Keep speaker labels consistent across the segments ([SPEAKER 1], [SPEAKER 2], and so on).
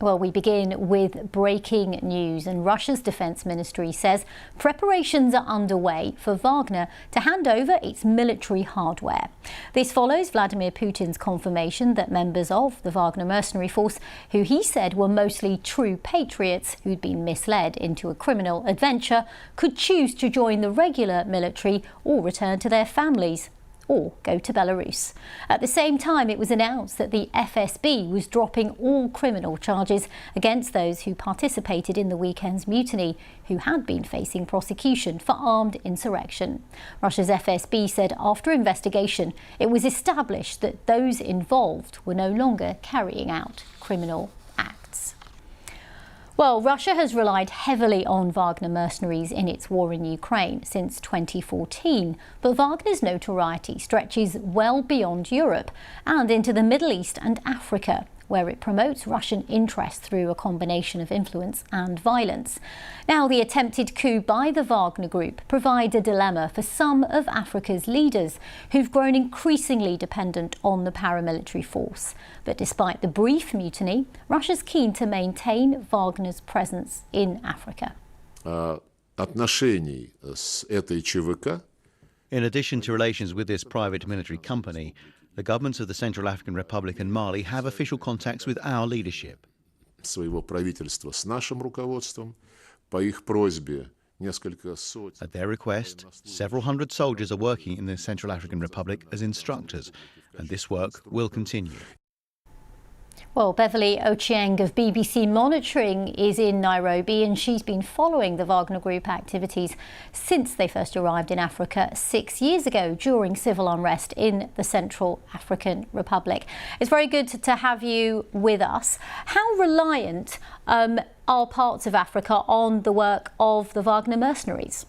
[SPEAKER 1] Well, we begin with breaking news, and Russia's defense ministry says preparations are underway for Wagner to hand over its military hardware. This follows Vladimir Putin's confirmation that members of the Wagner mercenary force, who he said were mostly true patriots who'd been misled into a criminal adventure, could choose to join the regular military or return to their families, or go to Belarus. At the same time, it was announced that the FSB was dropping all criminal charges against those who participated in the weekend's mutiny, who had been facing prosecution for armed insurrection. Russia's FSB said after investigation, it was established that those involved were no longer carrying out criminal acts. Well, Russia has relied heavily on Wagner mercenaries in its war in Ukraine since 2014, but Wagner's notoriety stretches well beyond Europe and into the Middle East and Africa, where it promotes Russian interests through a combination of influence and violence. Now, the attempted coup by the Wagner Group provides a dilemma for some of Africa's leaders who've grown increasingly dependent on the paramilitary force. But despite the brief mutiny, Russia's keen to maintain Wagner's presence in Africa.
[SPEAKER 2] In addition to relations with this private military company, the governments of the Central African Republic and Mali have official contacts with our leadership. At their request, several hundred soldiers are working in the Central African Republic as instructors, and this work will continue.
[SPEAKER 1] Well, Beverly Ochieng of BBC Monitoring is in Nairobi, and she's been following the Wagner Group activities since they first arrived in Africa 6 years ago during civil unrest in the Central African Republic. It's very good to have you with us. How reliant are parts of Africa on the work of the Wagner mercenaries?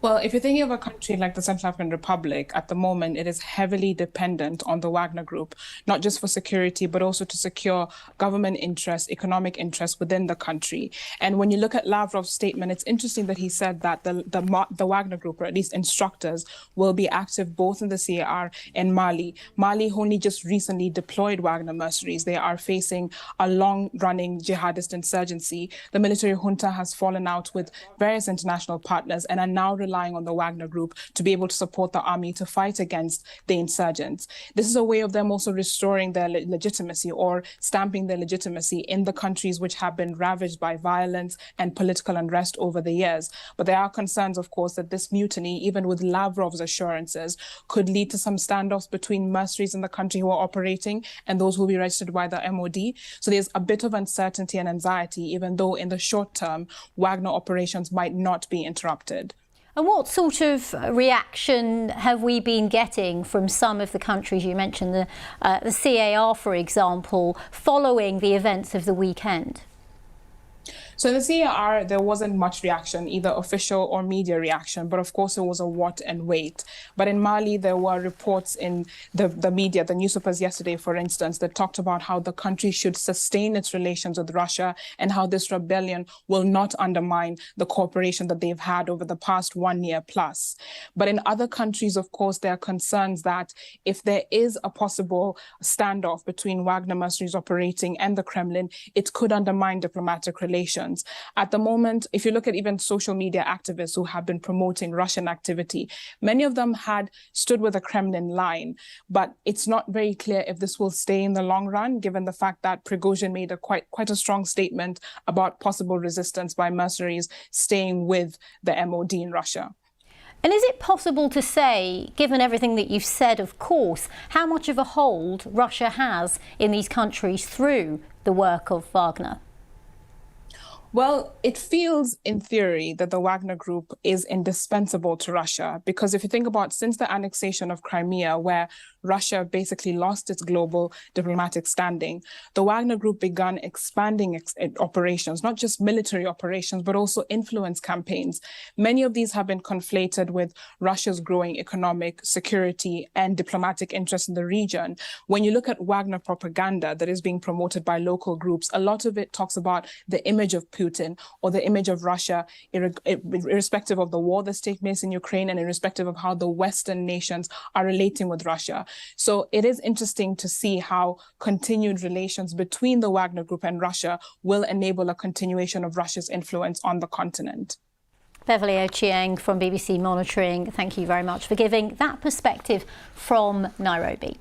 [SPEAKER 3] Well, if you're thinking of a country like the Central African Republic, at the moment, it is heavily dependent on the Wagner Group, not just for security, but also to secure government interests, economic interests within the country. And when you look at Lavrov's statement, it's interesting that he said that the Wagner Group, or at least instructors, will be active both in the CAR and Mali. Mali only just recently deployed Wagner mercenaries. They are facing a long-running jihadist insurgency. The military junta has fallen out with various international partners and are now relying on the Wagner Group to be able to support the army to fight against the insurgents. This is a way of them also restoring their legitimacy, or stamping their legitimacy in the countries which have been ravaged by violence and political unrest over the years. But there are concerns, of course, that this mutiny, even with Lavrov's assurances, could lead to some standoffs between mercenaries in the country who are operating and those who will be registered by the MOD. So there's a bit of uncertainty and anxiety, even though in the short term, Wagner operations might not be interrupted.
[SPEAKER 1] And what sort of reaction have we been getting from some of the countries you mentioned, the CAR, for example, following the events of the weekend?
[SPEAKER 3] So in the CAR, there wasn't much reaction, either official or media reaction, but of course it was a what and wait. But in Mali, there were reports in the media, the newspapers yesterday, for instance, that talked about how the country should sustain its relations with Russia and how this rebellion will not undermine the cooperation that they've had over the past 1 year plus. But in other countries, of course, there are concerns that if there is a possible standoff between Wagner mercenaries operating and the Kremlin, it could undermine diplomatic relations. At the moment, if you look at even social media activists who have been promoting Russian activity, many of them had stood with the Kremlin line, but it's not very clear if this will stay in the long run, given the fact that Prigozhin made quite a strong statement about possible resistance by mercenaries staying with the MOD in Russia.
[SPEAKER 1] And is it possible to say, given everything that you've said, of course, how much of a hold Russia has in these countries through the work of Wagner?
[SPEAKER 3] Well, it feels in theory that the Wagner Group is indispensable to Russia, because if you think about since the annexation of Crimea, where Russia basically lost its global diplomatic standing, the Wagner Group began expanding its operations, not just military operations, but also influence campaigns. Many of these have been conflated with Russia's growing economic, security, and diplomatic interests in the region. When you look at Wagner propaganda that is being promoted by local groups, a lot of it talks about the image of Putin or the image of Russia, irrespective of the war that's taking place in Ukraine and irrespective of how the Western nations are relating with Russia. So it is interesting to see how continued relations between the Wagner Group and Russia will enable a continuation of Russia's influence on the continent.
[SPEAKER 1] Beverly Ochieng from BBC Monitoring, thank you very much for giving that perspective from Nairobi.